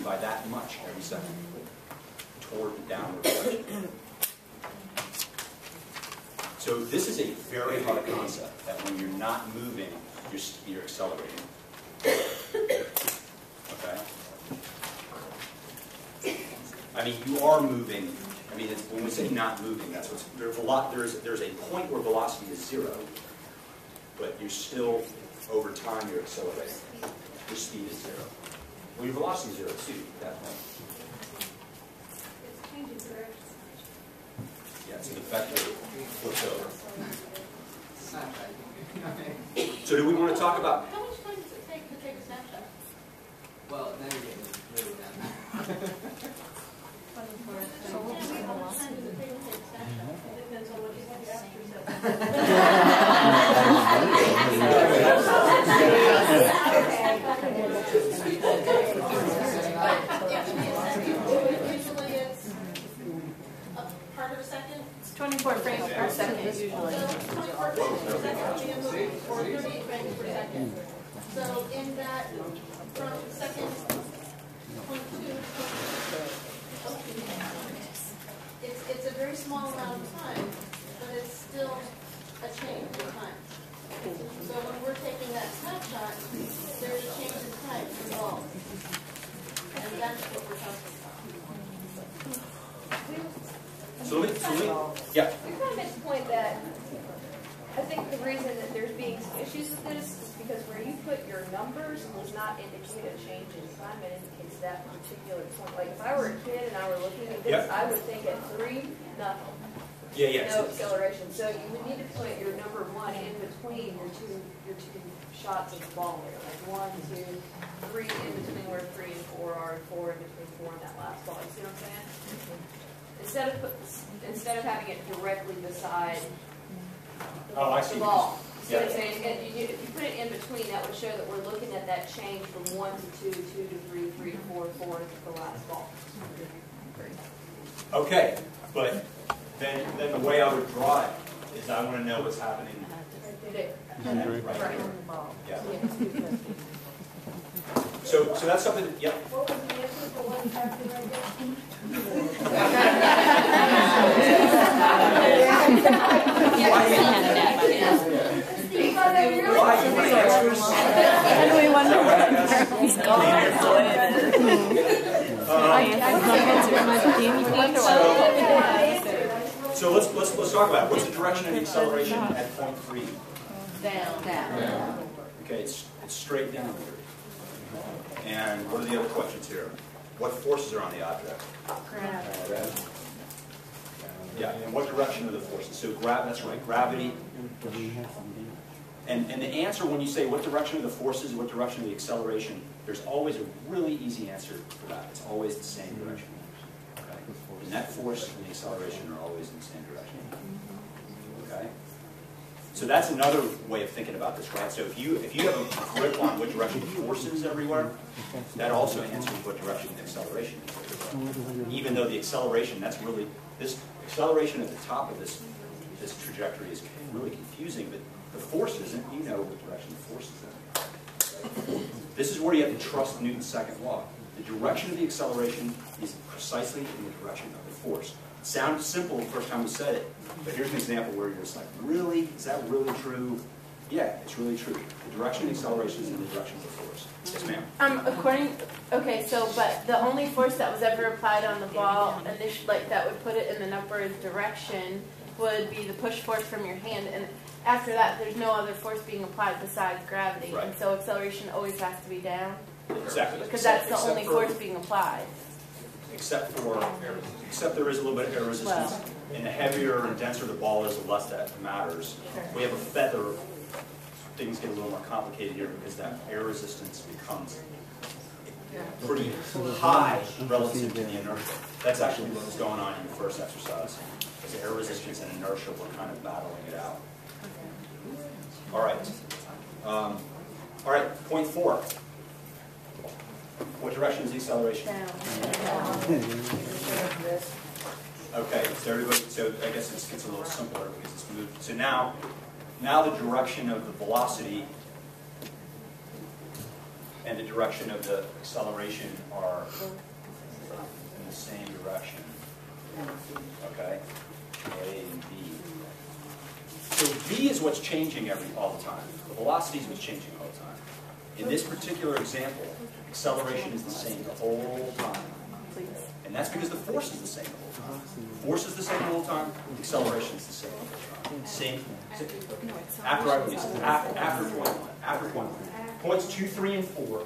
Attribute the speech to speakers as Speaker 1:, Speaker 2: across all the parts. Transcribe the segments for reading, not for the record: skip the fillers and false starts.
Speaker 1: by that much every second toward the downward direction. So this is a very hard concept, that when you're not moving, you're accelerating. Okay? I mean, you are moving. I mean, when we say not moving, that's what's, there's a point where velocity is 0, but you're still, over time, you're accelerating. Your speed is 0. Well, your velocity is 0 too, at that point.
Speaker 2: It's changing direction.
Speaker 1: Yeah, so the vector flips over. So do we want to talk about...
Speaker 2: How much time does it take to take a snapshot?
Speaker 3: Well, now you're getting really down.
Speaker 2: So how much time does it take to take a snapshot? It depends on what you have after Usually it's a part of a second.
Speaker 4: It's 24 frames per second usually.
Speaker 2: So 24 frames per second or 38 frames per second. So in that, from second point 2 it's a very small amount of time, but it's still a change in time. So when we're taking that snapshot, there's a change in time involved. And that's what we're talking about.
Speaker 1: So let me, yeah.
Speaker 4: You kind of made the point that I think the reason that there's being some issues with this is because where you put your numbers does not indicate a change in time. It indicates that particular point. Like if I were a kid and I were looking at this,
Speaker 1: Yep.
Speaker 4: I would think at 3, nothing.
Speaker 1: Yeah.
Speaker 4: No acceleration. So you would need to put your number 1 in between your two shots of the ball there. Like 1, 2, 3 in between where 3 and 4 are, and 4 in between 4 and that last ball. You see what I'm saying? Instead of having it directly beside the ball. You see what I'm saying? And if you put it in between, that would show that we're looking at that change from 1 to 2, 2 to 3, 3 to 4, 4 to the last ball.
Speaker 1: Okay, but then the way I would draw it is I want to know what's happening. Right. Yeah. So that's something. Yeah.
Speaker 2: What was the answer for one factor right
Speaker 1: So let's talk about it. What's the direction of the acceleration at point 3?
Speaker 4: Down.
Speaker 1: Okay, it's straight down here. And what are the other questions here? What forces are on the object? Gravity. Yeah, and what direction are the forces? So that's right, gravity. And the answer when you say what direction are the forces, what direction of the acceleration, there's always a really easy answer for that. It's always the same direction. Okay? The net force and the acceleration are always in the same direction. Okay? So that's another way of thinking about this, right? So if you have a grip on what direction the force is everywhere, that also answers what direction the acceleration is everywhere. Even though the acceleration, that's really, this acceleration at the top of this trajectory is really confusing, but the force isn't. You know what direction the force is in. This is where you have to trust Newton's second law. The direction of the acceleration is precisely in the direction of the force. It sounds simple the first time we said it, but here's an example where you're just like, really? Is that really true? Yeah, it's really true. The direction of the acceleration is in the direction of the force. Yes, ma'am.
Speaker 5: But the only force that was ever applied on the ball, like that would put it in the upward direction, would be the push force from your hand, and after that, there's no other force being applied besides gravity,
Speaker 1: Right.
Speaker 5: and so acceleration always has to be down.
Speaker 1: Exactly.
Speaker 5: Because that's the only force being applied.
Speaker 1: Except there is a little bit of air resistance. And the heavier and denser the ball is, the less that matters. If we have a feather, things get a little more complicated here because that air resistance becomes pretty high relative to the inertia. That's actually what was going on in the first exercise. Is air resistance and inertia were kind of battling it out. All right. All right, point 4. What direction is the acceleration? Okay, so everybody, so I guess it gets a little simpler because it's moved. So now the direction of the velocity, and the direction of the acceleration are in the same direction. Okay? A and B. So V is what's changing all the time. The velocity is what's changing all the time. In this particular example, acceleration is the same the whole time. And that's because the force is the same the whole time. Force is the same the whole time, acceleration is the same the whole time. Same. After point one. After point one. Points 2, 3, and 4,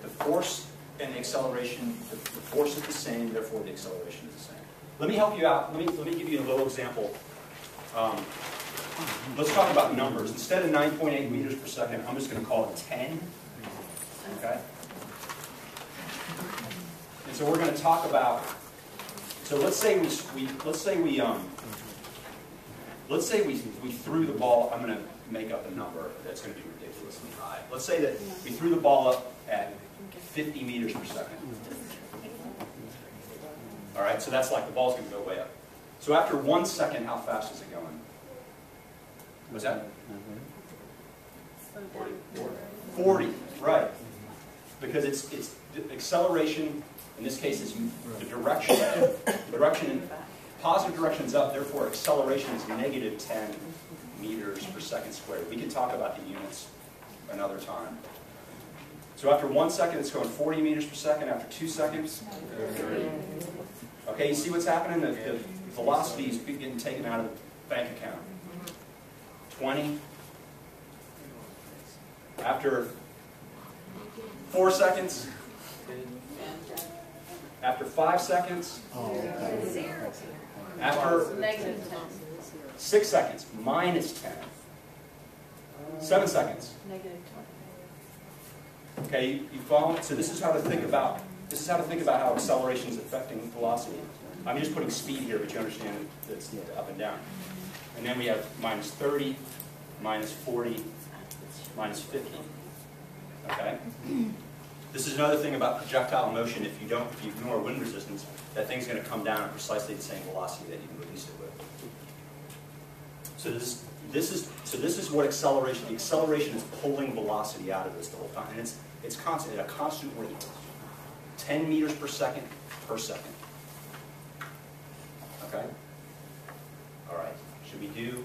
Speaker 1: the force and the acceleration, the force is the same, therefore the acceleration is the same. Let me help you out. Let me give you a little example. Let's talk about numbers. Instead of 9.8 meters per second, I'm just going to call it 10. Okay? And so we're going to talk about. So let's say we threw the ball. I'm going to make up a number that's going to be ridiculously high. Let's say that we threw the ball up at 50 meters per second. All right, so that's like the ball's going to go way up. So after 1 second, how fast is it going? What's that? 40, right. Because it's the acceleration, in this case, is the direction. Positive direction is up, therefore acceleration is negative 10 meters per second squared. We can talk about the units another time. So after 1 second, it's going 40 meters per second. After 2 seconds, 30. Okay, you see what's happening? The velocity is getting taken out of the bank account. 20. After 4 seconds. After 5 seconds. After
Speaker 5: Negative 10.
Speaker 1: 6 seconds, minus 10. 7 seconds.
Speaker 5: Negative 20.
Speaker 1: Okay, you follow? So this is how to think about how acceleration is affecting velocity. I'm just putting speed here, but you understand that's up and down. And then we have minus 30, minus 40, minus 50. Okay? This is another thing about projectile motion. If you ignore wind resistance, that thing's going to come down at precisely the same velocity that you released it with. So this is what acceleration. The acceleration is pulling velocity out of this the whole time, and it's constant at a constant rate, 10 meters per second per second. Okay. All right. Should we do